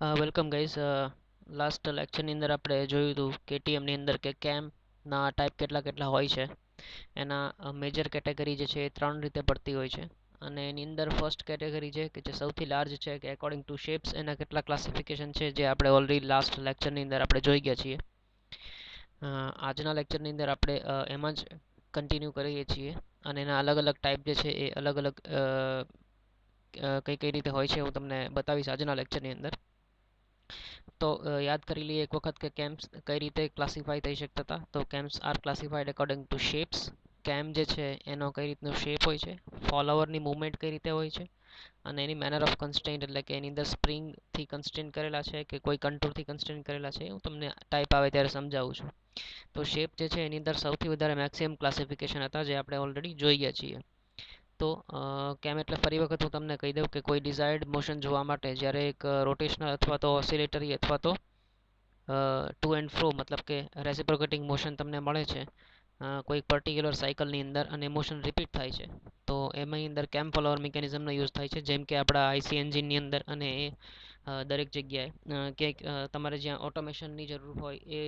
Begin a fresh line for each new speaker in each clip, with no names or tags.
Welcome guys. Last લેક્ચરની અંદર આપણે જોયું હતું કેટીએમની અંદર કે કેમના ટાઈપ કેટલા કેટલા હોય છે. એના મેજર કેટેગરી જે છે એ 3 રીતે પડતી હોય છે. અને એની અંદર ફર્સ્ટ કેટેગરી છે કે જે સૌથી લાર્જ છે કે એકોર્ડિંગ ટુ શેપ્સ એના કેટલા ક્લાસિફિકેશન છે, જે આપણે ઓલરેડી લાસ્ટ લેક્ચરની અંદર આપણે જોઈ ગયા છીએ. આજના લેક્ચરની અંદર આપણે એમાં જ કન્ટિન્યુ કરીએ છીએ. અને એના અલગ અલગ ટાઈપ જે છે એ અલગ અલગ કઈ કઈ રીતે હોય છે હું તમને બતાવીશ આજના લેક્ચરની અંદર. તો યાદ કરી લઈએ એક વખત કે કેમ્પ્સ કઈ રીતે ક્લાસિફાઈ થઈ શકતા હતા. તો cams are classified according to shapes. કેમ જે છે એનો કઈ રીતનો શેપ હોય છે, ફોલોવરની મૂવમેન્ટ કઈ રીતે હોય છે, અને એની મેનર ઓફ કન્સ્ટ્રેન્ટ એટલે કે એની અંદર સ્પ્રિંગથી કન્સ્ટ્રેન્ટ કરેલા છે કે કોઈ કન્ટુરથી કન્સ્ટ્રેન્ટ કરેલા છે, હું તમને ટાઈપ આવે ત્યારે સમજાવું છું. તો શેપ જે છે એની અંદર સૌથી વધારે મેક્સિમમ ક્લાસિફિકેશન હતા, જે આપણે ઓલરેડી જોઈ ગયા છીએ. તો કેમ એટલે ફરી વખત હું તમને કહી દઉં કે કોઈ ડિઝાયર્ડ મોશન જોવા માટે જ્યારે એક રોટેશનલ અથવા તો ઓસિલેટરી અથવા તો ટુ એન્ડ ફ્રો મતલબ કે રેસિપ્રોકેટિંગ મોશન તમને મળે છે કોઈ પર્ટિક્યુલર સાયકલની અંદર અને મોશન રિપીટ થાય છે, તો એમાં અંદર કેમ ફોલોવર મિકેનિઝમનો યુઝ થાય છે. જેમ કે આપણા આઈસી એન્જિનની અંદર અને એ દરેક જગ્યાએ કે તમારે જ્યાં ઓટોમેશનની જરૂર હોય એ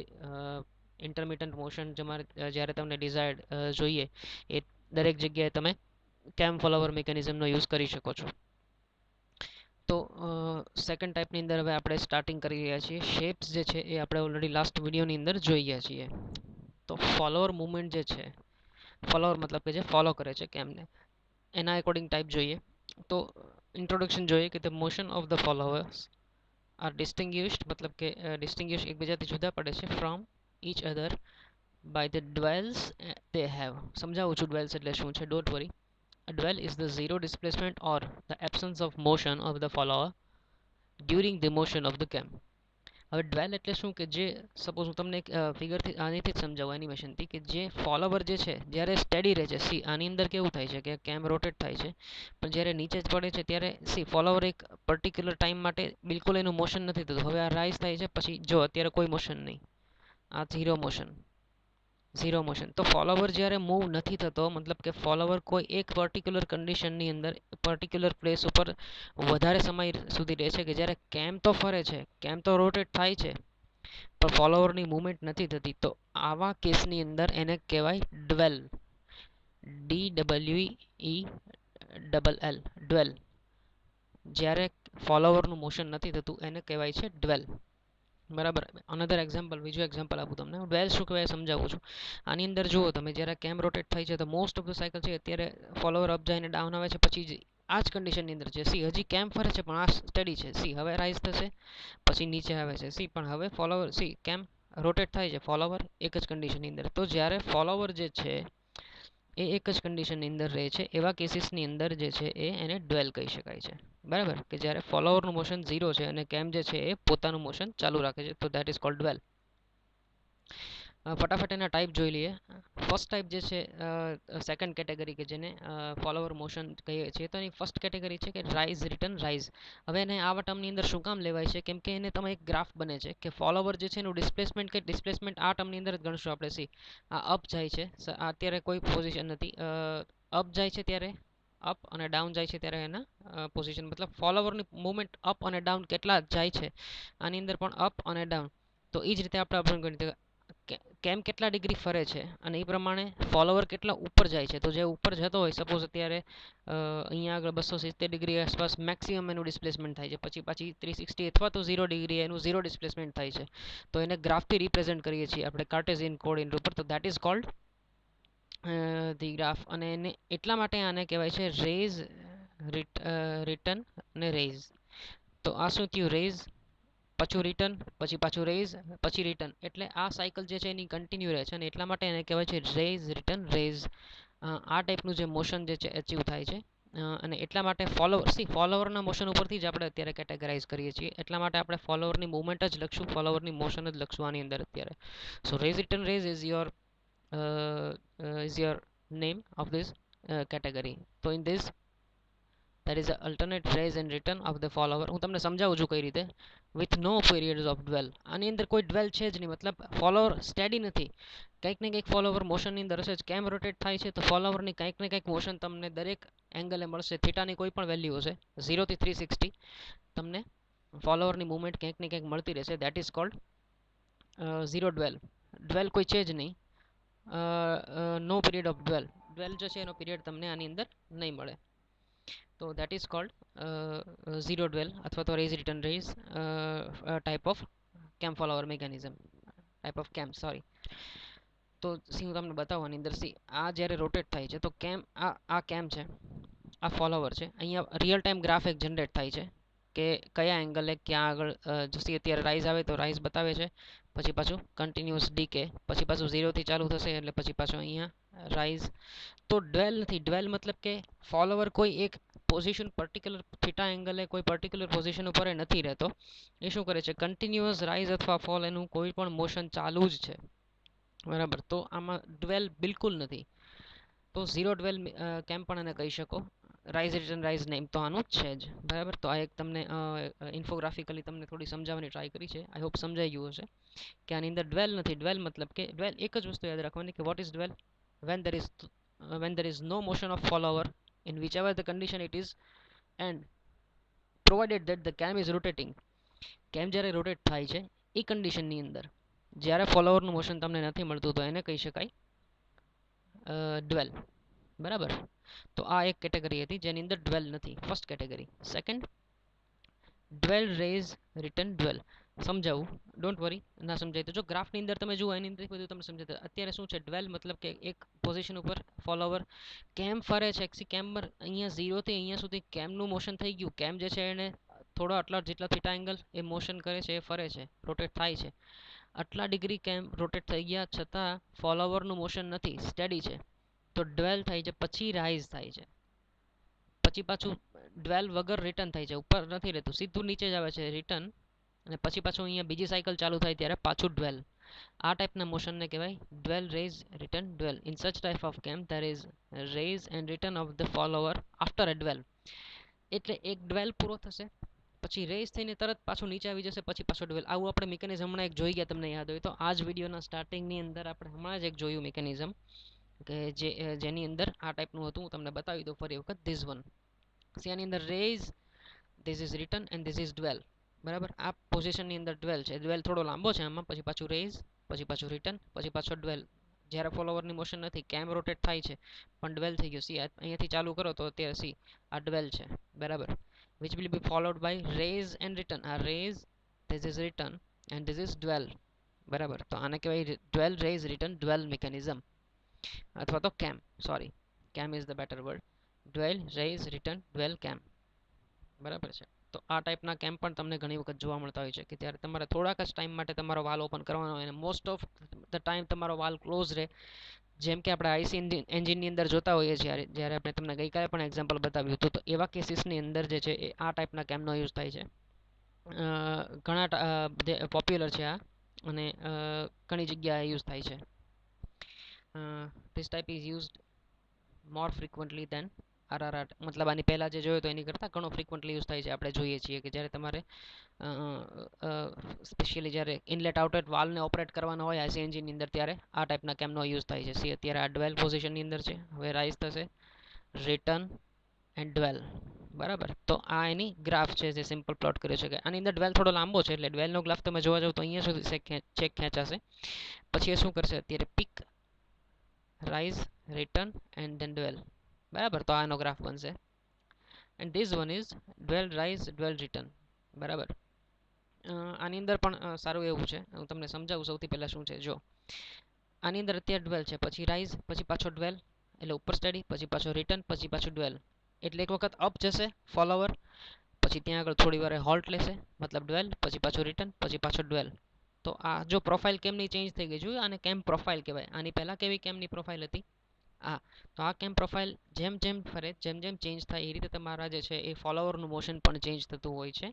ઇન્ટરમિટન્ટ મોશન જ્યારે તમને ડિઝાયર્ડ જોઈએ એ દરેક જગ્યાએ તમે કેમ ફોલોવર મિકેનિઝમનો યુઝ કરી શકો છો. તો સેકન્ડ ટાઈપની અંદર હવે આપણે સ્ટાર્ટિંગ કરી રહ્યા છીએ. શેપ્સ જે છે એ આપણે ઓલરેડી લાસ્ટ વિડીયોની અંદર જોઈ ગયા છીએ. તો ફોલોવર મુવમેન્ટ જે છે, ફોલોવર મતલબ કે જે ફોલો કરે છે કેમને, એના એકોર્ડિંગ ટાઈપ જોઈએ. તો ઇન્ટ્રોડક્શન જોઈએ કે the motion of the followers are distinguished મતલબ કે ડિસ્ટિંગ્યુશ એકબીજાથી જુદા પડે છે from each other by the dwells they have. સમજાવું છું ડ્વેલ્સ એટલે શું છે, don't worry. A dwell is the zero displacement or the absence of motion of the follower during the motion of the cam. હવે ડ્વેલ એટલે શું કે જે સપોઝ હું તમને એક ફિગરથી આનીથી જ સમજાવું એનિમેશનથી કે જે ફોલોવર જે છે જ્યારે સ્ટેડી રહે છે. સી આની અંદર કેવું થાય છે કે કેમ રોટેટ થાય છે, પણ જ્યારે નીચે જ પડે છે ત્યારે સી ફોલોવર એક પર્ટિક્યુલર ટાઈમ માટે બિલકુલ એનું મોશન નથી થતું. હવે આ રાઇઝ થાય છે, પછી જો અત્યારે કોઈ મોશન નહીં, આ ઝીરો મોશન. તો ફોલોવર જ્યારે મૂવ નથી થતો મતલબ કે ફોલોવર કોઈ એક પર્ટિક્યુલર કન્ડિશનની અંદર પર્ટિક્યુલર પ્લેસ ઉપર વધારે સમય સુધી રહે છે કે જ્યારે કેમ તો ફરે છે, કેમ તો રોટેટ થાય છે, પણ ફોલોવરની મૂવમેન્ટ નથી થતી. તો આવા કેસની અંદર એને કહેવાય ડ્વેલ. DWELL ડ્વેલ. જ્યારે ફોલોવરનું મોશન નથી થતું એને કહેવાય છે ડ્વેલ. બરાબર. અનધર એક્ઝામ્પલ, બીજું એક્ઝામ્પલ આપું તમને. ડ્વેલ શું કહેવાય સમજાવું છું. આની અંદર જુઓ તમે, જ્યારે કેમ રોટેટ થાય છે તો મોસ્ટ ઓફ ધ સાયકલ છે અત્યારે ફોલોવર અપ જઈને ડાઉન આવે છે, પછી આ જ કન્ડિશનની અંદર છે. સી હજી કેમ ફરે છે પણ આ સ્ટડી છે. સી હવે રાઇઝ થશે, પછી નીચે આવે છે. સી પણ હવે ફોલોવર સી કેમ રોટેટ થાય છે, ફોલોવર એક જ કન્ડિશનની અંદર. તો જ્યારે ફોલોવર જે છે એ એક જ કન્ડિશનની અંદર રહે છે, એવા કેસીસની અંદર જે છે એ એને ડ્વેલ કહી શકાય છે. બરાબર, કે જ્યારે ફોલોવરનું મોશન ઝીરો છે અને કેમ જે છે એ પોતાનું મોશન ચાલુ રાખે છે, તો દેટ ઇઝ કોલ્ડ ડ્વેલ. ફટાફટ એના ટાઈપ જોઈ લઈએ. ફર્સ્ટ ટાઈપ જે છે સેકન્ડ કેટેગરી કે જેને ફોલોવર મોશન કહીએ છીએ, તો એની ફર્સ્ટ કેટેગરી છે કે રાઇઝ રિટર્ન રાઇઝ. હવે એને આવા ટર્મની અંદર શું કામ લેવાય છે, કેમ કે એને તમે એક ગ્રાફ બને છે કે ફોલોવર જે છે એનું ડિસ્પ્લેસમેન્ટ કે ડિસ્પ્લેસમેન્ટ આ ટર્મની અંદર જ ગણશું આપણે. સી આ અપ જાય છે, અત્યારે કોઈ પોઝિશન નથી, અપ જાય છે ત્યારે અપ અને ડાઉન જાય છે ત્યારે એના પોઝિશન મતલબ ફોલોવરની મૂવમેન્ટ અપ અને ડાઉન કેટલા જાય છે આની અંદર પણ અપ અને ડાઉન. તો એ જ રીતે આપણે કેમ કેટલા ડિગ્રી ફરે છે અને એ પ્રમાણે ફોલોવર કેટલા ઉપર જાય છે. તો જે ઉપર જતો હોય, સપોઝ અત્યારે અહીંયા આગળ 270 ડિગ્રી આસપાસ મેક્સિમમ એનું ડિસ્પ્લેસમેન્ટ થાય છે, પછી પાછી 360 અથવા તો 0 ડિગ્રી એનું ઝીરો ડિસ્પ્લેસમેન્ટ થાય છે. તો એને ગ્રાફથી રિપ્રેઝેન્ટ કરીએ છીએ આપણે કાર્ટેઝિયન કોઓર્ડિનેટ ઉપર. તો that is cold the graph. અને એને એટલા માટે આને કહેવાય છે રેઝ રિટર્ન અને રેઝ. તો આ શું થયું, રેઝ પાછું રિટર્ન પછી પાછું રેઝ પછી રિટર્ન, એટલે આ સાયકલ જે છે એની કન્ટિન્યુ રહે છે અને એટલા માટે એને કહેવાય છે રેઝ રિટર્ન રેઝ. આ ટાઈપનું જે મોશન જે છે અચીવ થાય છે. અને એટલા માટે ફોલોવરના મોશન ઉપરથી જ આપણે અત્યારે કેટેગરાઇઝ કરીએ છીએ, એટલા માટે આપણે ફોલોવરની મૂવમેન્ટ જ લખશું, ફોલોવરની મોશન જ લખશું આની અંદર અત્યારે. So rise return rise is your name of this category. So in this that is the alternate raise and return of the follower. હું તમને સમજાવું છું કઈ રીતે. with no periods of dwell. આની અંદર કોઈ ડ્વેલ છે જ નહીં, મતલબ ફોલોવર સ્ટેડી નથી, કંઈક ને કંઈક ફોલોવર મોશનની અંદર હશે જ. કેમ રોટેટ થાય છે તો ફોલોવરની કંઈક ને કંઈક મોશન તમને દરેક એંગલે મળશે. થીટાની કોઈ પણ વેલ્યુ હશે 0 થી 360 તમને ફોલોવરની મુવમેન્ટ ક્યાંક ને ક્યાંક મળતી રહેશે. That is called zero dwell. Dwell કોઈ છે જ નહીં. નો પીરિયડ ઓફ ડ્વેલ. ડ્વેલ જે છે એનો પીરિયડ તમને આની અંદર નહીં મળે. તો that is called zero dwell અથવા તો rise return rise type of cam follower mechanism, type of cam, sorry. તો સી હું તમને બતાવું આની અંદર. સી આ જ્યારે રોટેટ થાય છે તો કેમ આ કેમ છે, આ ફોલોવર છે. અહીંયા રિયલ ટાઈમ ગ્રાફ એક જનરેટ થાય છે કે કયા એંગલે ક્યાં આગળ જશે. અત્યારે રાઇઝ આવે તો રાઇઝ બતાવે છે, પછી પાછું કન્ટિન્યુઅસ ડીકે, પછી પાછું ઝીરોથી ચાલુ થશે એટલે પછી પાછું અહીંયા રાઇઝ. તો ડ્વેલ નથી. ડ્વેલ મતલબ કે ફોલોવર કોઈ એક પોઝિશન પર્ટિક્યુલર થીટા એંગલે કોઈ પર્ટિક્યુલર પોઝિશન ઉપર એ નથી રહેતો. એ શું કરે છે, કન્ટિન્યુઅસ રાઇઝ અથવા ફોલ એનું કોઈ પણ મોશન ચાલુ જ છે, બરાબર. તો આમાં ડ્વેલ બિલકુલ નથી. તો ઝીરો ડ્વેલ કેમ પણ એને કહી શકો. રાઇઝ રિટર્ન રાઇઝ નેમ તો આનું જ છે જ, બરાબર. તો આ એક તમને ઇન્ફોગ્રાફિકલી તમને થોડી સમજાવવાની ટ્રાય કરી છે. આઈ હોપ સમજાઈ ગયું હશે કે આની અંદર ડ્વેલ નથી. ડ્વેલ મતલબ કે ડ્વેલ એક જ વસ્તુ યાદ રાખવાની કે what is dwell, when there is no motion of follower in whichever the condition it is, and provided that the cam is rotating. કેમ જ્યારે રોટેટ થાય છે એ કન્ડિશનની અંદર જ્યારે ફોલોવરનું મોશન તમને નથી મળતું તો એને કહી શકાય ડ્વેલ, બરાબર. તો આ એક કેટેગરી હતી જેની અંદર ડ્વેલ નથી, first category. Second, dwell rise return dwell. સમજાવું, ડોન્ટ વરી, ના સમજાય તો જો ગ્રાફની અંદર તમે જુઓ એની અંદર બધું તમને સમજાય. અત્યારે શું છે, ડ્વેલ મતલબ કે એક પોઝિશન ઉપર ફોલોવર કેમ ફરે છે. કેમ અહીંયા ઝીરોથી અહીંયા સુધી કેમનું મોશન થઈ ગયું. કેમ જે છે એને થોડો આટલા જેટલા થીટા એંગલ એ મોશન કરે છે, એ ફરે છે, રોટેટ થાય છે. આટલા ડિગ્રી કેમ રોટેટ થઈ ગયા છતાં ફોલોવરનું મોશન નથી, સ્ટેડી છે. તો ડ્વેલ થાય છે, પછી રાઇઝ થાય છે, પછી પાછું ડ્વેલ વગર રિટર્ન થાય છે. ઉપર નથી રહેતું, સીધું નીચે જ આવે છે રિટર્ન, અને પછી પાછું અહીંયા બીજી સાયકલ ચાલુ થાય ત્યારે પાછું ડ્વેલ. આ ટાઈપના મોશનને કહેવાય dwell rise return dwell. In such type of cam there is rise and return of the follower after a dwell. એટલે એક ડ્વેલ પૂરો થશે, પછી રેઝ થઈને તરત પાછું નીચે આવી જશે, પછી પાછો ડ્વેલ. આવું આપણે મિકેનિઝમ હમણાં એક જોઈ ગયા, તમને યાદ હોય તો. આ જ વિડીયોના સ્ટાર્ટિંગની અંદર આપણે હમણાં જ એક જોયું મિકેનિઝમ કે જેની અંદર આ ટાઈપનું હતું. હું તમને બતાવી દઉં ફરી વખત. ધીસ વન, આની અંદર rise, this is return and this is dwell, બરાબર. આ પોઝિશનની અંદર ડ્વેલ છે. ડ્વેલ થોડો લાંબો છે આમાં, પછી પાછું રેઝ, પછી પાછું રિટર્ન, પછી પાછો ડ્વેલ. જ્યારે ફોલોવરની મોશન નથી, કેમ રોટેટ થાય છે પણ ડ્વેલ થઈ ગયો. સી અહીંયાથી ચાલુ કરો તો અત્યારે સી આ ડ્વેલ છે, બરાબર. Which will be followed by rise and return. આ rise, this is return and this is dwell, બરાબર. તો આને કહેવાય dwell rise return dwell mechanism, અથવા તો cam, sorry, cam is the better word. Dwell rise return dwell cam, બરાબર છે. તો આ ટાઈપના કેમ પણ તમને ઘણી વખત જોવા મળતા હોય છે કે ત્યારે તમારે થોડાક જ ટાઈમ માટે તમારો વાલ ઓપન કરવાનો હોય અને મોસ્ટ ઓફ ધ ટાઈમ તમારો વાલ ક્લોઝ રહે. જેમ કે આપણે આઈસી એન્જિનની અંદર જોતા હોઈએ છીએ, જ્યારે આપણે તમને ગઈકાલે પણ એક્ઝામ્પલ બતાવ્યું હતું. તો એવા કેસીસની અંદર જે છે એ આ ટાઈપના કેમનો યુઝ થાય છે. ઘણા પોપ્યુલર છે આ, અને ઘણી જગ્યાએ યુઝ થાય છે. This type is used more frequently than RRR. મતલબ આની પહેલાં જે જોયો તો એની કરતાં ઘણો ફ્રિકવન્ટલી યુઝ થાય છે. આપણે જોઈએ છીએ કે જ્યારે તમારે સ્પેશિયલી જ્યારે ઇનલેટ આઉટલેટ વાલ્વને ઓપરેટ કરવાનો હોય આઈસી એન્જિનની અંદર, ત્યારે આ ટાઈપના કેમનો યુઝ થાય છે. સી અત્યારે આ ડ્વેલ પોઝિશનની અંદર છે, હવે રાઇઝ થશે, રિટર્ન એન્ડ ડ્વેલ, બરાબર. તો આ એની ગ્રાફ છે જે સિમ્પલ પ્લોટ કર્યો છે. કે આની અંદર ડ્વેલ થોડો લાંબો છે એટલે ડ્વેલનો ગ્રાફ તમે જોવા જાવ તો અહીંયા સુધી ચેક ખેંચાશે. પછી એ શું કરશે, અત્યારે peak, rise, return and then dwell, બરાબર. તો આનો ગ્રાફ બનશે. And this one is dwell rise dwell return, બરાબર. આની અંદર પણ સારું એવું છે. હું તમને સમજાવું સૌથી પહેલાં શું છે. જો આની અંદર અત્યારે ડ્વેલ છે, પછી રાઇઝ, પછી પાછો ડ્વેલ, એટલે ઉપર સ્ટડી, પછી પાછો રિટર્ન, પછી પાછું ડ્વેલ. એટલે એક વખત અપ જશે ફોલોવર, પછી ત્યાં આગળ થોડી વાર હોલ્ટ લેશે, મતલબ ડ્વેલ, પછી પાછું રિટર્ન, પછી પાછો ડ્વેલ. તો આ જો પ્રોફાઇલ કેમની ચેન્જ થઈ ગઈ, જોયું, આને કેમ પ્રોફાઇલ કહેવાય. આની પહેલાં કેવી કેમની પ્રોફાઇલ હતી આ. તો આ કેમ પ્રોફાઇલ જેમ જેમ ફરે, જેમ જેમ ચેન્જ થાય એ રીતે તમારા જે છે એ ફોલોવરનું મોશન પણ ચેન્જ થતું હોય છે,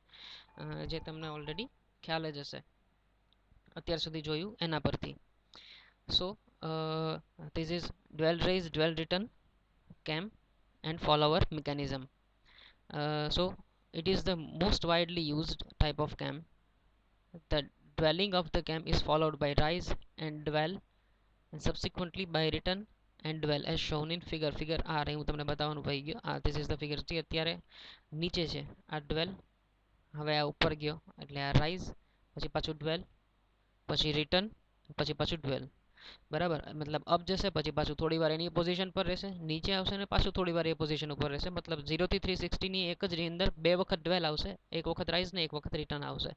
જે તમને ઓલરેડી ખ્યાલ જ હશે અત્યાર સુધી જોયું એના પરથી. So this is dwell rise dwell return cam and follower mechanism. So it is the most widely used type of cam. The dwelling of the cam is followed by rise and dwell, and subsequently by return and dwell as shown in figure. Figure આ રહી, હું તમને બતાવવાનું ભઈ ગયો. આ this is the figure. જે અત્યારે નીચે છે આ dwell, હવે આ ઉપર ગયો એટલે આ રાઇઝ, પછી પાછું ડ્વેલ, પછી રિટર્ન, પછી પાછું ડ્વેલ, બરાબર. મતલબ અપ જશે, પછી પાછું થોડી વાર એની પોઝિશન પર રહેશે, નીચે આવશે ને પાછું થોડી વાર એ પોઝિશન ઉપર રહેશે. મતલબ 0 થી 360 ની એક જ ની અંદર બે વખત ડ્વેલ આવશે, એક વખત રાઇઝ ને એક વખત રિટર્ન આવશે.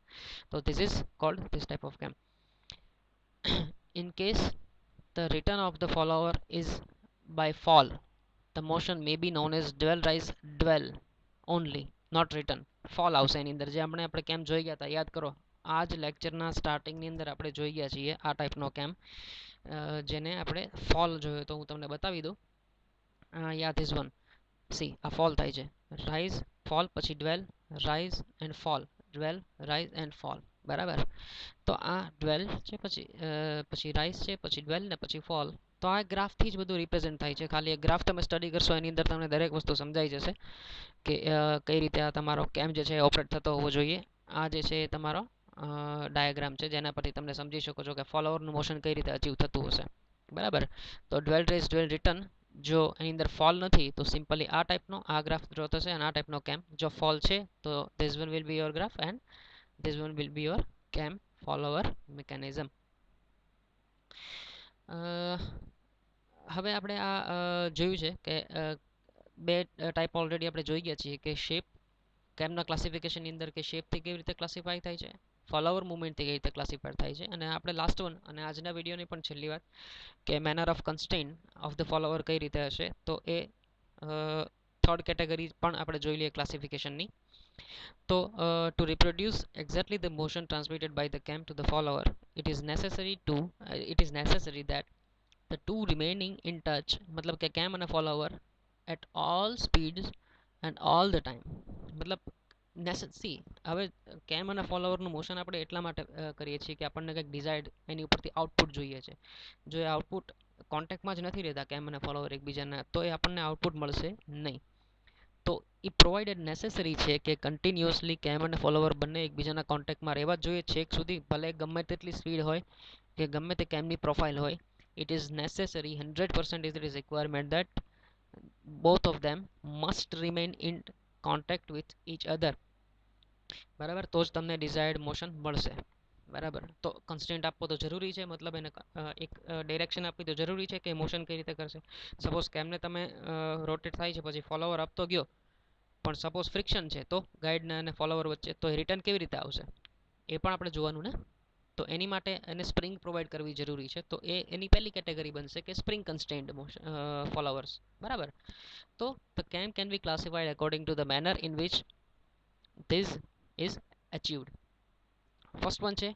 તો this is called this type of કેમ. In case the return of the follower is by fall, the motion may be known as dwell rise dwell only, not return. Fall આવશે એની અંદર, જે આપણે કેમ જોઈ ગયા હતા યાદ કરો. આ જ લેક્ચરના સ્ટાર્ટિંગની અંદર આપણે જોઈ ગયા છીએ આ ટાઈપનો કેમ, જેને આપણે ફોલ જોયો તો હું તમને બતાવી દઉં. યા ધીસ વન, સી આ ફોલ થાય છે, રાઇઝ ફોલ પછી dwell, rise and fall, dwell rise and fall, બરાબર. તો આ ડ્વેલ છે, પછી રાઇઝ છે, પછી ડ્વેલ ને પછી ફોલ. તો આ ગ્રાફથી જ બધું રિપ્રેઝેન્ટ થાય છે. ખાલી એક ગ્રાફ તમે સ્ટડી કરશો એની અંદર તમને દરેક વસ્તુ સમજાઈ જશે કે કઈ રીતે આ તમારો કેમ જે છે ઓપરેટ થતો હોવો જોઈએ. આ જે છે એ તમારો ડાયાગ્રામ છે, જેના પરથી તમે સમજી શકો છો કે ફોલોવરનું મોશન કઈ રીતે અચીવ થતું હશે, બરાબર. તો ડ્વેલ રેઝ ડ્વેલ રિટર્ન, જો એની અંદર ફોલ નથી તો સિમ્પલી આ ટાઈપનો આ ગ્રાફ ડ્રો થશે, અને આ ટાઈપનો કેમ. જો ફોલ છે તો this one will be your graph and this one will be your કેમ ફોલોવર મિકેનિઝમ. હવે આપણે આ જોયું છે કે બે ટાઈપ ઓલરેડી આપણે જોઈ ગયા છીએ કે શેપ કેમના ક્લાસિફિકેશનની અંદર કે શેપથી કેવી રીતે ક્લાસિફાય થાય છે, ફોલોવર મુવમેન્ટથી કેવી રીતે ક્લાસિફાય થાય છે, અને આપણે લાસ્ટ વન અને આજના વિડીયોની પણ છેલ્લી વાત કે manner of constraint of the follower કઈ રીતે હશે. તો એ થર્ડ કેટેગરી પણ આપણે જોઈ લઈએ ક્લાસિફિકેશનની. તો to reproduce exactly the motion transmitted by the cam to the follower, it is necessary that the two remaining in touch, मतलब કે cam અને follower at all speeds and all the time. મતલબ C હવે કેમ અને ફોલોવરનું motion આપણે એટલા માટે કરીએ છીએ કે આપણને કંઈક ડિઝાયર્ડ એની ઉપરથી આઉટપુટ જોઈએ છે. જો એ આઉટપુટ કોન્ટેક્ટમાં જ નથી રહેતા કેમ અને ફોલોવર એકબીજાના, તો એ આપણને આઉટપુટ મળશે નહીં. તો એ પ્રોવાઇડેડ નેસેસરી છે કે કન્ટિન્યુઅસલી કેમ અને ફોલોવર બંને એકબીજાના કોન્ટેક્ટમાં રહેવા જ જોઈએ છેક સુધી, ભલે ગમે તેટલી સ્પીડ હોય કે ગમે તે કેમની પ્રોફાઇલ હોય. it is necessary, 100% it is requirement that both of them must remain in contact with each other, બરાબર. તો જ તમને ડિઝાયર્ડ મોશન મળશે, બરાબર. તો કન્સ્ટન્ટ આપવો તો જરૂરી છે, મતલબ એને એક ડિરેક્શન આપવી તો જરૂરી છે કે મોશન કઈ રીતે કરશે. સપોઝ કેમને તમે રોટેટ થાય છે પછી ફોલોવર આપતો ગયો, પણ સપોઝ ફ્રિક્શન છે તો ગાઈડના અને ફોલોવર વચ્ચે, તો રિટર્ન કેવી રીતે આવશે એ પણ આપણે જોવાનું ને. તો એની માટે એને સ્પ્રિંગ પ્રોવાઈડ કરવી જરૂરી છે. તો એ એની પહેલી કેટેગરી બનશે કે સ્પ્રિંગ કન્સ્ટ્રેન્ડ ફોલોવર્સ, બરાબર. તો the cam can be classified according to the manner in which this is achieved. First one છે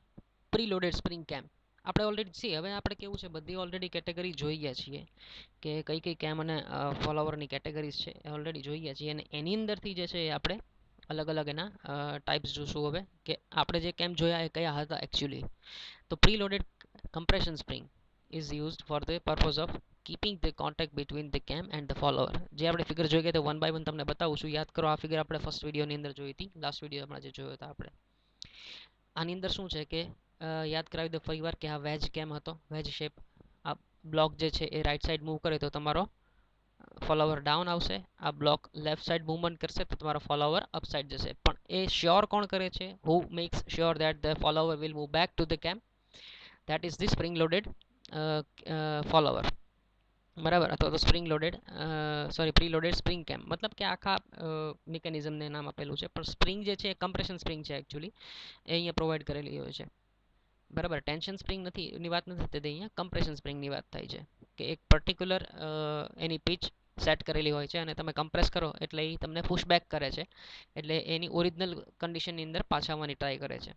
પ્રીલોડેડ સ્પ્રિંગ કેમ. આપણે ઓલરેડી સી હવે આપણે કેવું છે બધી ઓલરેડી કેટેગરી જોઈ ગયા છીએ કે કઈ કઈ કેમ અને ફોલોવરની કેટેગરીઝ છે એ ઓલરેડી જોઈ ગયા છીએ, અને એની અંદરથી જે છે એ આપણે અલગ અલગ એના ટાઈપ્સ જોશું હવે કે આપણે જે કેમ જોયા એ કયા હતા એકચ્યુઅલી. તો preloaded compression spring is used for the purpose of keeping the contact between the cam and the follower. જે આપણે ફિગર જોઈ ગયા તો વન બાય વન તમને બતાવું છું. યાદ કરો આ ફિગર આપણે ફર્સ્ટ વિડીયોની અંદર જોઈ હતી, લાસ્ટ વિડીયો હમણાં જે જોયો હતા આપણે. આની અંદર શું છે કે યાદ કરાવી દો ફરી વાર કે આ વેજ કેમ હતો, વેજ શેપ. આ બ્લોક જે છે એ રાઈટ સાઈડ મૂવ કરે તો તમારો ફોલોવર ડાઉન આવશે, આ બ્લોક લેફ્ટ સાઈડ મૂવમેન્ટ કરશે તો તમારો ફોલોવર અપ સાઈડ જશે. પણ એ શ્યોર કોણ કરે છે, who makes sure that the follower will move back to the cam, that is the spring loaded follower, બરાબર. અથવા તો spring loaded sorry preloaded spring કેમ, મતલબ કે આખા મિકેનિઝમને નામ આપેલું છે. પણ સ્પ્રિંગ જે છે એ કમ્પ્રેશન સ્પ્રિંગ છે એકચ્યુઅલી, એ અહીંયા પ્રોવાઈડ કરેલી હોય છે, બરાબર. ટેન્શન સ્પ્રિંગ નથી એની વાત નથી થતી, અહીંયા કમ્પ્રેશન સ્પ્રિંગની વાત થાય છે કે એક પર્ટિક્યુલર એની પિચ સેટ કરેલી હોય છે અને તમે કમ્પ્રેસ કરો એટલે એ તમને પુશબેક કરે છે, એટલે એની ઓરિજિનલ કન્ડિશનની અંદર પાછા આવવાની ટ્રાય કરે છે.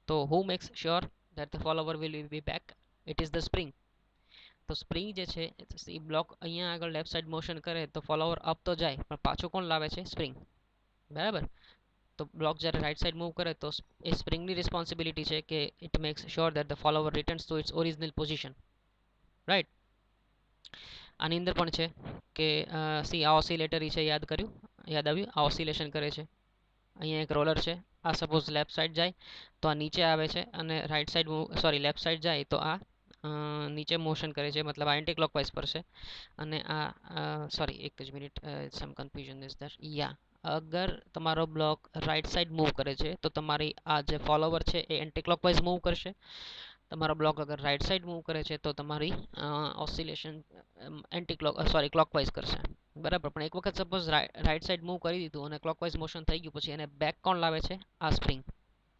તો who makes sure that the follower will be back, it is the spring. તો સ્પ્રિંગ જે છે એ બ્લોક અહીંયા આગળ લેફ્ટ સાઈડ મોશન કરે તો ફોલોવર અપ તો જાય, પણ પાછું કોણ લાવે છે, સ્પ્રિંગ, બરાબર. તો બ્લોક જ્યારે રાઈટ સાઈડ મૂવ કરે તો એ સ્પ્રિંગની રિસ્પોન્સિબિલિટી છે કે it makes sure that the follower returns to its original position, right. આની અંદર પણ છે કે સી આ ઓસિલેટરી છે, યાદ કર્યું, યાદ આવ્યું, આ ઓસિલેશન કરે છે. અહીંયા એક રોલર છે, આ સપોઝ લેફ્ટ સાઈડ જાય તો આ નીચે આવે છે, અને right side sorry left side જાય તો આ નીચે મોશન કરે છે, મતલબ આ એન્ટી ક્લોકવાઇઝ પર છે. અને આ સોરી એક જ minute, some confusion is there, yeah અગર તમારો બ્લોક રાઈટ સાઈડ મૂવ કરે છે તો તમારી આ જે ફોલોવર છે એ એન્ટી ક્લોકવાઇઝ મૂવ કરશે. તમારો બ્લોક અગર રાઈટ સાઈડ મૂવ કરે છે તો તમારી ઓસિલેશન ક્લોકવાઇઝ કરશે. બરાબર, પણ એક વખત સપોઝ રાઈટ સાઈડ મૂવ કરી દીધું અને ક્લોકવાઇઝ મોશન થઈ ગયું, પછી એને બેક કોણ લાવે છે? આ સ્પ્રિંગ.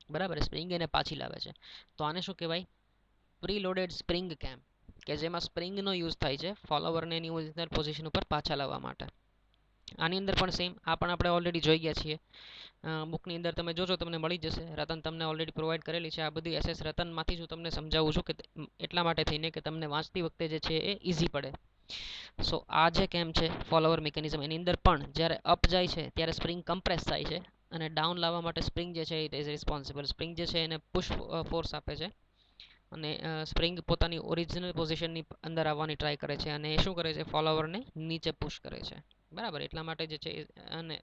બરાબર, સ્પ્રિંગ એને પાછી લાવે છે. તો આને શું કહેવાય? પ્રીલોડેડ સ્પ્રિંગ કેમ, કે જેમાં સ્પ્રિંગનો યુઝ થાય છે ફોલોવરને એની ઓરિજિનલ પોઝિશન ઉપર પાછા લાવવા માટે. આની અંદર પણ સેમ, આ પણ આપણે ઓલરેડી જોઈ ગયા છીએ. બુકની અંદર તમે જોજો, તમને મળી જશે. રતન તમને ઓલરેડી પ્રોવાઈડ કરેલી છે. આ બધી એસએસ રતનમાંથી જ હું તમને સમજાવું છું, કે એટલા માટે થઈને કે તમને વાંચતી વખતે જે છે એ ઇઝી પડે. સો આ જે કેમ છે ફોલોવર મિકેનિઝમ, એની અંદર પણ જ્યારે અપ જાય છે ત્યારે સ્પ્રિંગ કમ્પ્રેસ થાય છે, અને ડાઉન લાવવા માટે સ્પ્રિંગ જે છે ઇટ ઇઝ રિસ્પોન્સિબલ. સ્પ્રિંગ જે છે એને પુશ ફોર્સ આપે છે, અને સ્પ્રિંગ પોતાની ઓરિજિનલ પોઝિશનની અંદર આવવાની ટ્રાય કરે છે, અને એ શું કરે છે? ફોલોવરને નીચે પુશ કરે છે. બરાબર, એટલા માટે જે છે અને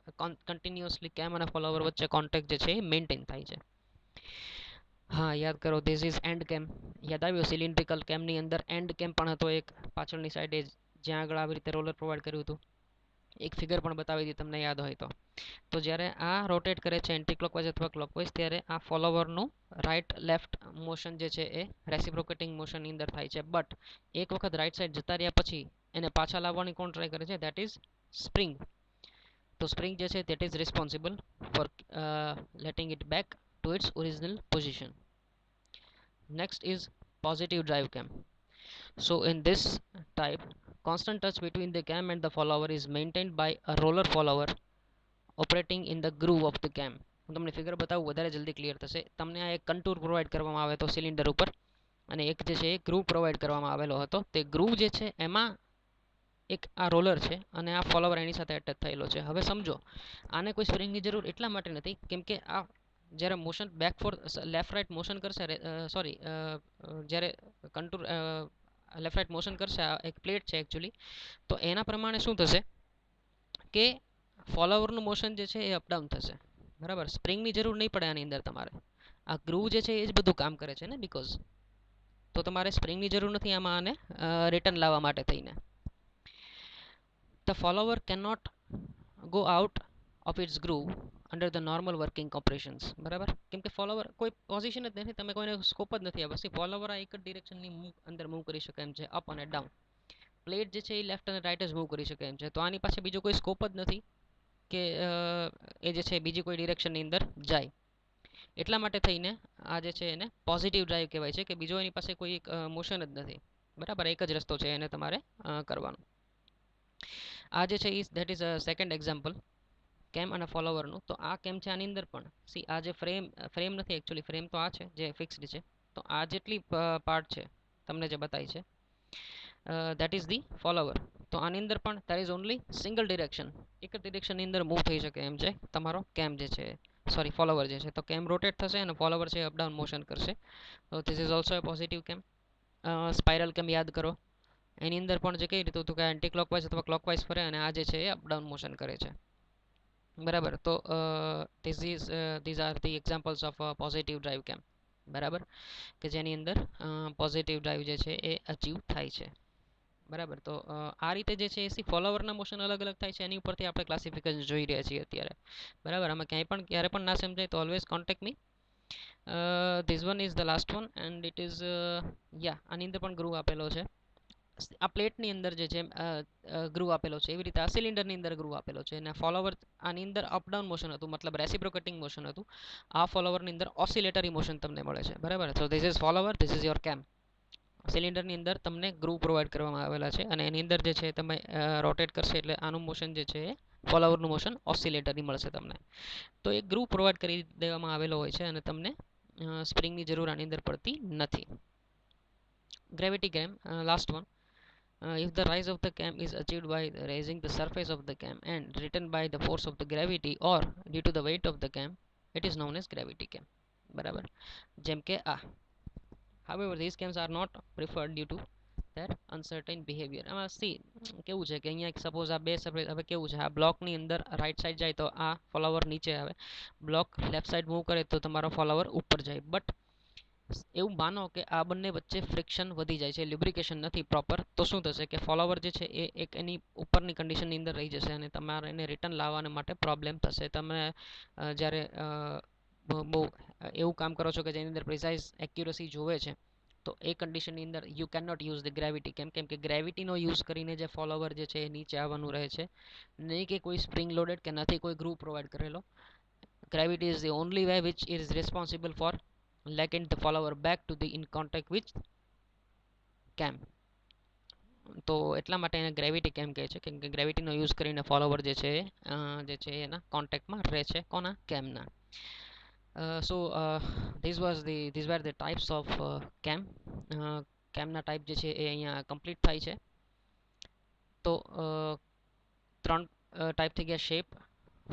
કન્ટિન્યુઅસલી કેમ અને ફોલોવર વચ્ચે કોન્ટેક્ટ જે છે એ મેન્ટેન થાય છે. હા, યાદ કરો, ધીસ ઇઝ એન્ડ કેમ. યાદ આવ્યું? સિલિન્ડ્રિકલ કેમની અંદર એન્ડ કેમ પણ હતો એક, પાછળની સાઈડે જ્યાં આગળ આવી રીતે રોલર પ્રોવાઈડ કર્યું હતું. એક ફિગર પણ બતાવી હતી તમને યાદ હોય તો. તો જ્યારે આ રોટેટ કરે છે એન્ટી ક્લોકવાઇઝ અથવા ક્લોકવાઇઝ, ત્યારે આ ફોલોવરનું રાઈટ લેફ્ટ મોશન જે છે એ રેસિપ્રોકેટિંગ મોશનની અંદર થાય છે. બટ એક વખત રાઈટ સાઈડ જતા રહ્યા પછી એને પાછા લાવવાની કોણ ટ્રાય કરે છે? That is spring. તો સ્પ્રિંગ જે છે that is responsible for letting it back to its original position. Next is positive drive cam. So in this type, constant touch between the cam and the follower is maintained by a roller follower operating in the groove of the cam. હું તમને figure બતાવું વધારે જલ્દી clear થશે. તમને આ એક contour provide કરવામાં આવે તો સિલિન્ડર ઉપર, અને એક જે છે એ ગ્રુવ પ્રોવાઈડ કરવામાં આવેલો હતો. તે ગ્રુવ જે છે એમાં એક આ રોલર છે, અને આ ફોલોવર એની સાથે એટેચ થયેલો છે. હવે સમજો, આને કોઈ સ્પ્રિંગની જરૂર એટલા માટે નથી કેમ કે આ જ્યારે motion back for left right motion કરશે, જ્યારે કન્ટુર લેફ્ટ રાઈટ મોશન કરશે, આ એક પ્લેટ છે એકચ્યુઅલી, તો એના પ્રમાણે શું થશે કે ફોલોવરનું મોશન જે છે એ અપડાઉન થશે. બરાબર, સ્પ્રિંગની જરૂર નહીં પડે આની અંદર તમારે. આ ગ્રુવ જે છે એ જ બધું કામ કરે છે ને, બીકોઝ તો તમારે સ્પ્રિંગની જરૂર નથી આમાં આને રિટર્ન લાવવા માટે થઈને. The follower cannot go out of its groove under the normal working operations. બરાબર, કેમ કે ફોલોવર કોઈ પોઝિશન જ નથી, તમે કોઈને સ્કોપ જ નથી આપવા. ફોલોવર આ એક જ ડિરેક્શનની અંદર મૂવ કરી શકે એમ છે, અપ અને ડાઉન. પ્લેટ જે છે એ લેફ્ટ અને રાઈટ જ મૂવ કરી શકે એમ છે. તો આની પાસે બીજો કોઈ સ્કોપ જ નથી કે એ જે છે બીજી કોઈ ડિરેક્શનની અંદર જાય. એટલા માટે થઈને આ જે છે એને પોઝિટિવ ડ્રાઈવ કહેવાય છે, કે બીજો એની પાસે કોઈ મોશન જ નથી. બરાબર, એક જ રસ્તો છે એને તમારે કરવાનો. આ જે છે that is a second example કેમ અને ફોલોવરનું. તો આ કેમ છે, આની અંદર પણ સી આ જે ફ્રેમ નથી, એકચ્યુઅલી ફ્રેમ તો આ છે જે ફિક્સ્ડ છે. તો આ જેટલી પાર્ટ છે તમને જે બતાવી છે, દેટ ઇઝ ધી ફોલોવર. તો આની અંદર પણ there is only single direction, એક જ ડિરેક્શનની અંદર મૂવ થઈ શકે એમ છે તમારો કેમ જે છે, સોરી ફોલોવર જે છે. તો કેમ રોટેટ થશે અને ફોલોવર છે અપડાઉન મોશન કરશે. તો this is also a positive કેમ. સ્પાઇરલ કેમ યાદ કરો, એની અંદર પણ જે કઈ રીતે હતું કે એન્ટી ક્લોકવાઇઝ અથવા ક્લોકવાઇઝ ફરે, અને આ જે છે એ અપડાઉન મોશન કરે છે. બરાબર, તો these are the examples of positive drive કેમ. બરાબર, કે જેની અંદર પોઝિટિવ ડ્રાઈવ જે છે એ અચીવ થાય છે. બરાબર, તો આ રીતે જે છે એ ફોલોવરના મોશન અલગ અલગ થાય છે, એની ઉપરથી આપણે ક્લાસિફિકેશન જોઈ રહ્યા છીએ અત્યારે. બરાબર, આમાં ક્યાંય પણ ક્યારે પણ ના સમજાય તો always contact me. This one is the last one and it is yeah, આની અંદર પણ ગ્રુવ આપેલો છે. આ પ્લેટની અંદર જે છે ગ્રુવ આપેલો છે, એવી રીતે આ સિલિન્ડરની અંદર ગ્રુવ આપેલો છે, અને ફોલોવર આની અંદર અપડાઉન મોશન હતું, મતલબ રેસિપ્રોકેટિંગ મોશન હતું. આ ફોલોવરની અંદર ઓસિલેટરી મોશન તમને મળે છે. બરાબર, તો this is follower, this is your કેમ. સિલિન્ડરની અંદર તમને ગ્રુવ પ્રોવાઈડ કરવામાં આવેલા છે, અને એની અંદર જે છે તમે રોટેટ કરશે એટલે આનું મોશન જે છે એ ફોલોવરનું મોશન ઓસિલેટરી મળશે તમને. તો એક ગ્રુવ પ્રોવાઈડ કરી દેવામાં આવેલો હોય છે, અને તમને સ્પ્રિંગની જરૂર આની અંદર પડતી નથી. ગ્રેવિટી કેમ, last one. If the rise of the cam is achieved by raising the surface of the cam and returned by the force of the gravity or due to the weight of the cam, it is known as gravity cam. બરાબર, જેમ કે આ. However, these cams are not preferred due to their uncertain behavior. આમાં C કેવું છે કે અહીંયા suppose આ બે સપોઝ હવે કેવું છે, આ બ્લોકની અંદર રાઈટ સાઈડ જાય તો આ ફોલોવર નીચે આવે, બ્લોક લેફ્ટ સાઈડ મૂવ કરે તો તમારો ફોલોવર ઉપર જાય. બટ એવું માનો કે આ બંને વચ્ચે ફ્રિક્શન વધી જાય છે, લ્યુબ્રિકેશન નથી પ્રોપર, તો શું થશે કે ફોલોવર જે છે એ એક એની ઉપરની કન્ડિશનની અંદર રહી જશે અને તમારે એને રિટર્ન લાવવાને માટે પ્રોબ્લેમ થશે. તમે જ્યારે બહુ એવું કામ કરો છો કે જેની અંદર પ્રિસાઇઝ એક્યુરસી જોવે છે, તો એ કન્ડિશનની અંદર you can not use the gravity. કેમ કે ગ્રેવિટીનો યુઝ કરીને જે ફોલોવર જે છે એ નીચે આવવાનું રહે છે, નહીં કે કોઈ સ્પ્રિંગ લોડેડ કે નથી કોઈ ગ્રુપ પ્રોવાઈડ કરેલો. Gravity is the only way which is responsible for legging the follower back to the in contact with cam. તો એટલા માટે એને ગ્રેવિટી કેમ કહે છે, કેમ કે ગ્રેવિટીનો યુઝ કરીને ફોલોવર જે છે એના કોન્ટેક્ટમાં રહે છે કોના, કેમના. So these were the types of cam. કેમના ટાઈપ જે છે એ અહીંયા કમ્પ્લીટ થાય છે. તો ત્રણ ટાઈપ થઈ ગયા: શેપ,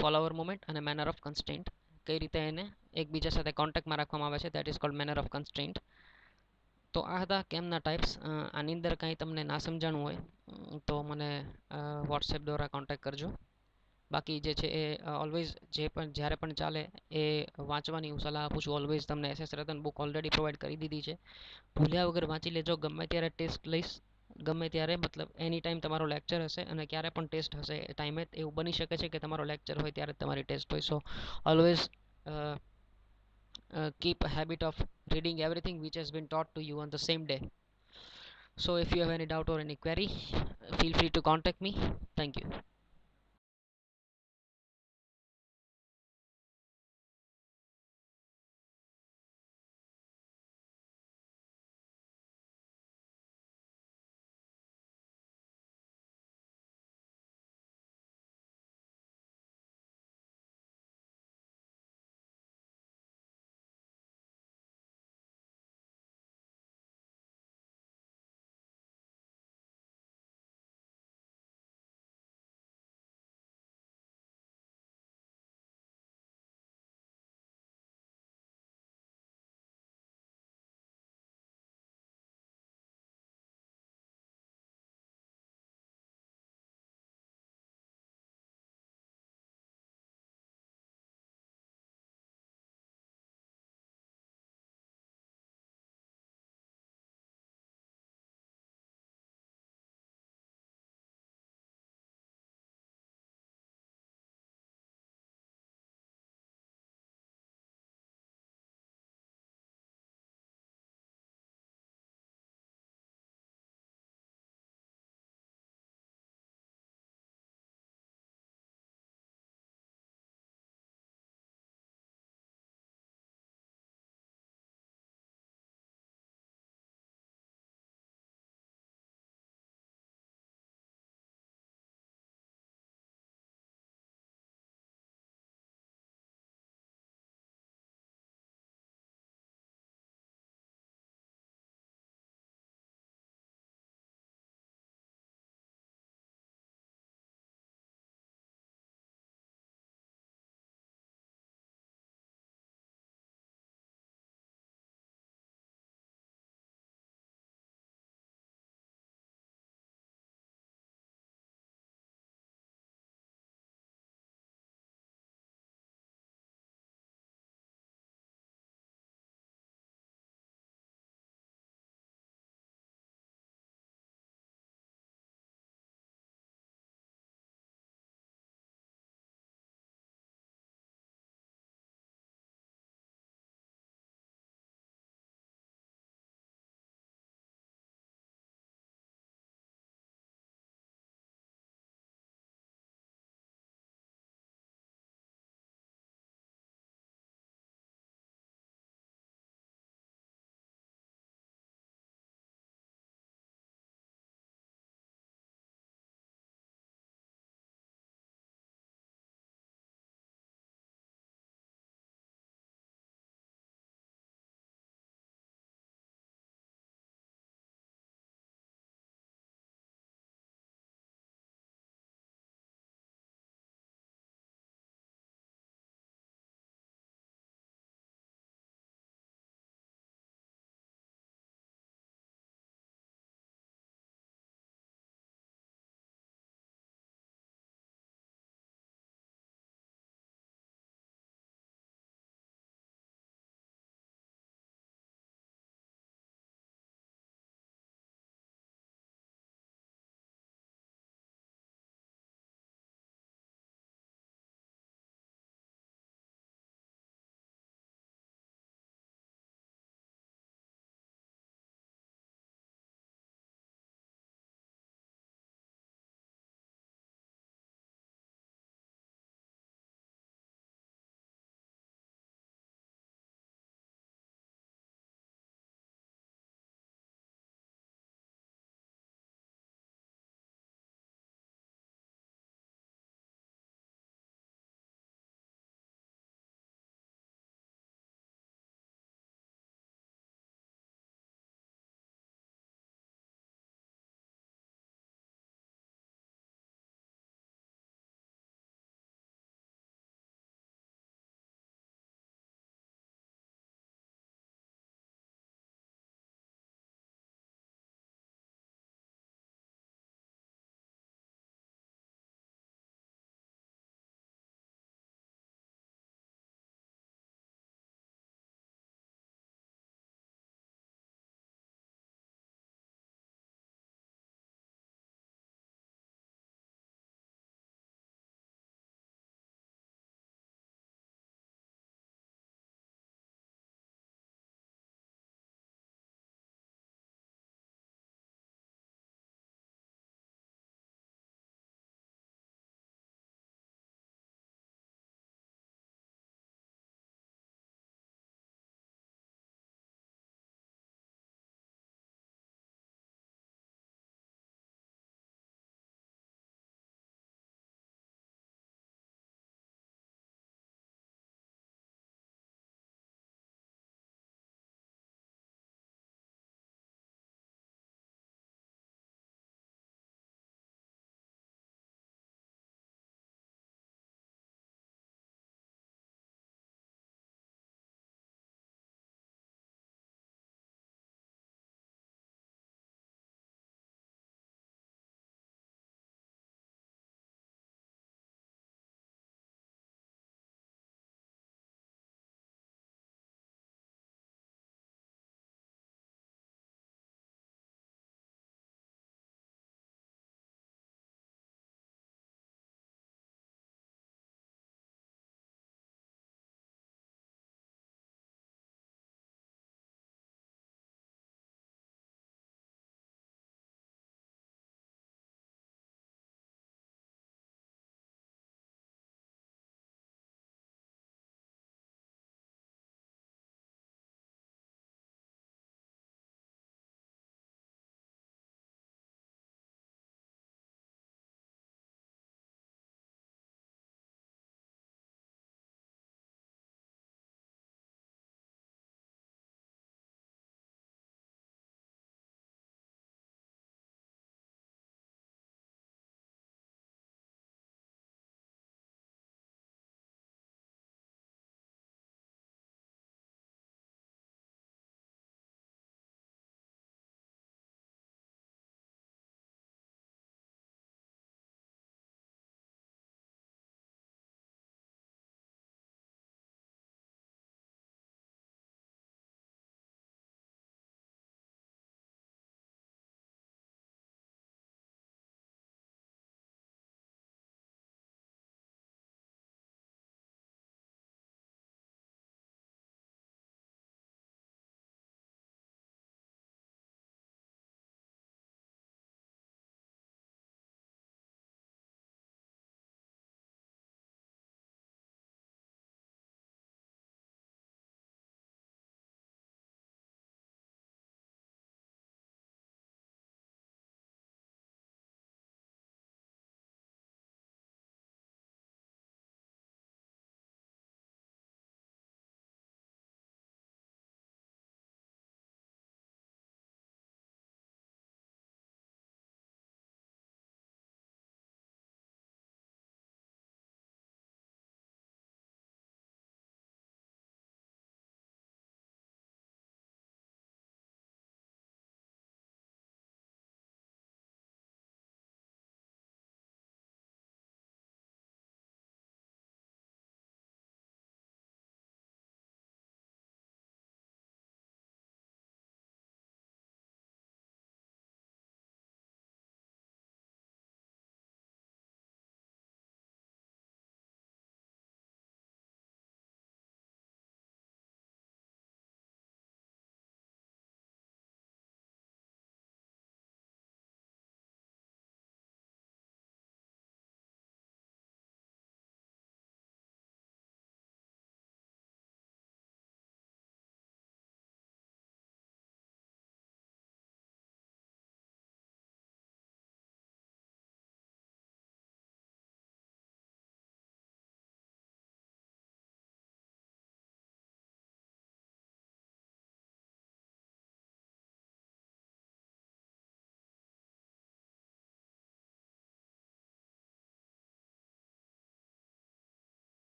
ફોલોવર મુવમેન્ટ અને મેનર ઓફ કન્સ્ટ્રેન્ટ. કઈ રીતે એને એકબીજા સાથે કોન્ટેક્ટમાં રાખવામાં આવે છે, that is cold manner of constraint. તો આ હતા કેમના ટાઈપ્સ. આની અંદર કાંઈ તમને ના સમજાણું હોય તો મને વોટ્સએપ દ્વારા કોન્ટેક્ટ કરજો. બાકી જે છે એ ઓલવેઝ જે પણ જ્યારે પણ ચાલે એ વાંચવાની હું સલાહ આપું છું. ઓલવેઝ તમને SS Ratan book already provide કરી દીધી છે, ભૂલ્યા વગર વાંચી લેજો. ગમે ત્યારે ટેસ્ટ લઈશ, ગમે ત્યારે, મતલબ એની ટાઈમ તમારો લેક્ચર હશે અને ક્યારે પણ ટેસ્ટ હશે એ ટાઈમે એવું બની શકે છે કે તમારો લેક્ચર હોય ત્યારે તમારી ટેસ્ટ હોય. સો always keep a habit of reading everything which has been taught to you on the same day. So if you have any doubt or any query, feel free to contact me. Thank you.